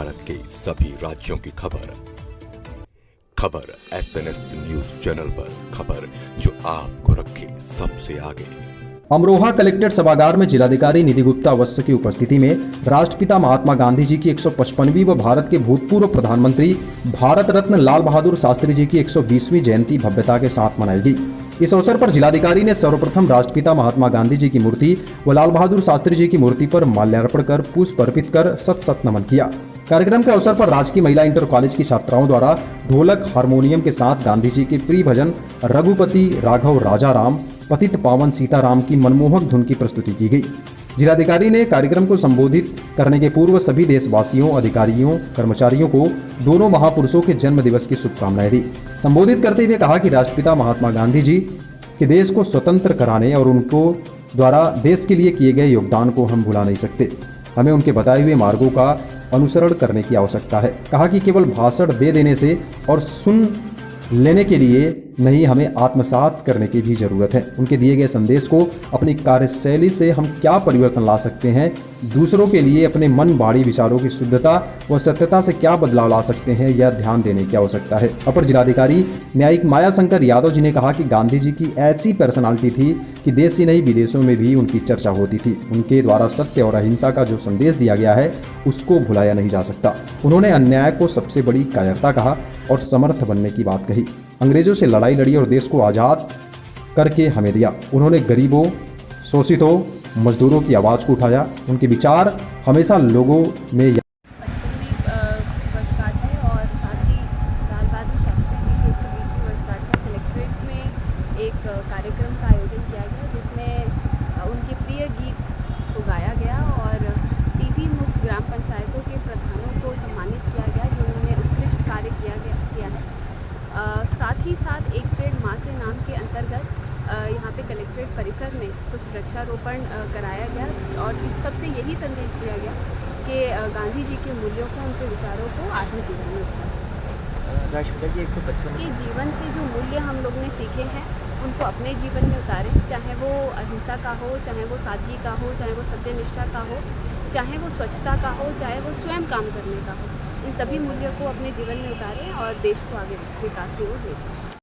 भारत के सभी राज्यों की खबर SNS न्यूज चैनल पर, खबर जो आपको रखे सबसे आगे। अमरोहा कलेक्ट्रेट सभागार में जिलाधिकारी निधि गुप्ता अवस्थ की उपस्थिति में राष्ट्रपिता महात्मा गांधी जी की 155वीं व भारत के भूतपूर्व प्रधानमंत्री भारत रत्न लाल बहादुर शास्त्री जी की 120वीं जयंती भव्यता के साथ मनाई गई। इस अवसर पर जिलाधिकारी ने सर्वप्रथम राष्ट्रपिता महात्मा गांधी जी की मूर्ति व लाल बहादुर शास्त्री जी की मूर्ति पर माल्यार्पण कर पुष्प अर्पित कर सत नमन किया। कार्यक्रम के अवसर पर राजकीय महिला इंटर कॉलेज की छात्राओं द्वारा ढोलक हारमोनियम के साथ गांधी जी के प्रिय भजन रघुपति राघव राजा राम पतित पावन सीताराम की मनमोहक धुन की प्रस्तुति की गई। जिलाधिकारी ने कार्यक्रम को संबोधित करने के पूर्व सभी देशवासियों, अधिकारियों, कर्मचारियों को दोनों महापुरुषों के जन्म दिवस की शुभकामनाएं दी। संबोधित करते हुए कहा कि राष्ट्रपिता महात्मा गांधी जी के देश को स्वतंत्र कराने और उनको द्वारा देश के लिए किए गए योगदान को हम भुला नहीं सकते। हमें उनके बताए हुए मार्गों का अनुसरण करने की आवश्यकता है। कहा कि केवल भाषण दे देने से और सुन लेने के लिए नहीं, हमें आत्मसात करने की भी जरूरत है। उनके दिए गए संदेश को अपनी कार्यशैली से हम क्या परिवर्तन ला सकते हैं, दूसरों के लिए अपने मन वाणी विचारों की शुद्धता व सत्यता से क्या बदलाव ला सकते हैं, यह ध्यान देने की आवश्यकता है। अपर जिलाधिकारी न्यायिक माया शंकर यादव जी ने कहा कि गांधी जी की ऐसी पर्सनालिटी थी कि देश ही नहीं विदेशों में भी उनकी चर्चा होती थी। उनके द्वारा सत्य और अहिंसा का जो संदेश दिया गया है उसको भुलाया नहीं जा सकता। उन्होंने अन्याय को सबसे बड़ी कायरता कहा और समर्थ बनने की बात कही। अंग्रेजों से लड़ाई लड़ी और देश को आज़ाद करके हमें दिया। उन्होंने गरीबों, शोषितों, मजदूरों की आवाज़ को उठाया। उनके विचार हमेशा लोगों में एक कार्यक्रम का आयोजन किया गया जिसमें उनके प्रिय गीत को गाया गया और टीबी मुक्त ग्राम पंचायतों के प्रधानों को सम्मानित किया गया जिन्होंने उत्कृष्ट कार्य किया है। साथ ही साथ एक पेड़ माँ के नाम के अंतर्गत यहाँ पे कलेक्ट्रेट परिसर में कुछ वृक्षारोपण कराया गया और इस सबसे यही संदेश दिया गया कि गांधी जी के मूल्यों को, उनके विचारों को आत्मजीवन में उतारें। राष्ट्रपिता जी 155 के जीवन से जो मूल्य हम लोग ने सीखे हैं उनको अपने जीवन में उतारें, चाहे वो अहिंसा का हो, चाहे वो सादगी का हो, चाहे वो सत्यनिष्ठा का हो, चाहे वो स्वच्छता का हो, चाहे वो स्वयं काम करने का हो। इन सभी मूल्यों को अपने जीवन में उतारें और देश को आगे विकास की ओर ले जाएं।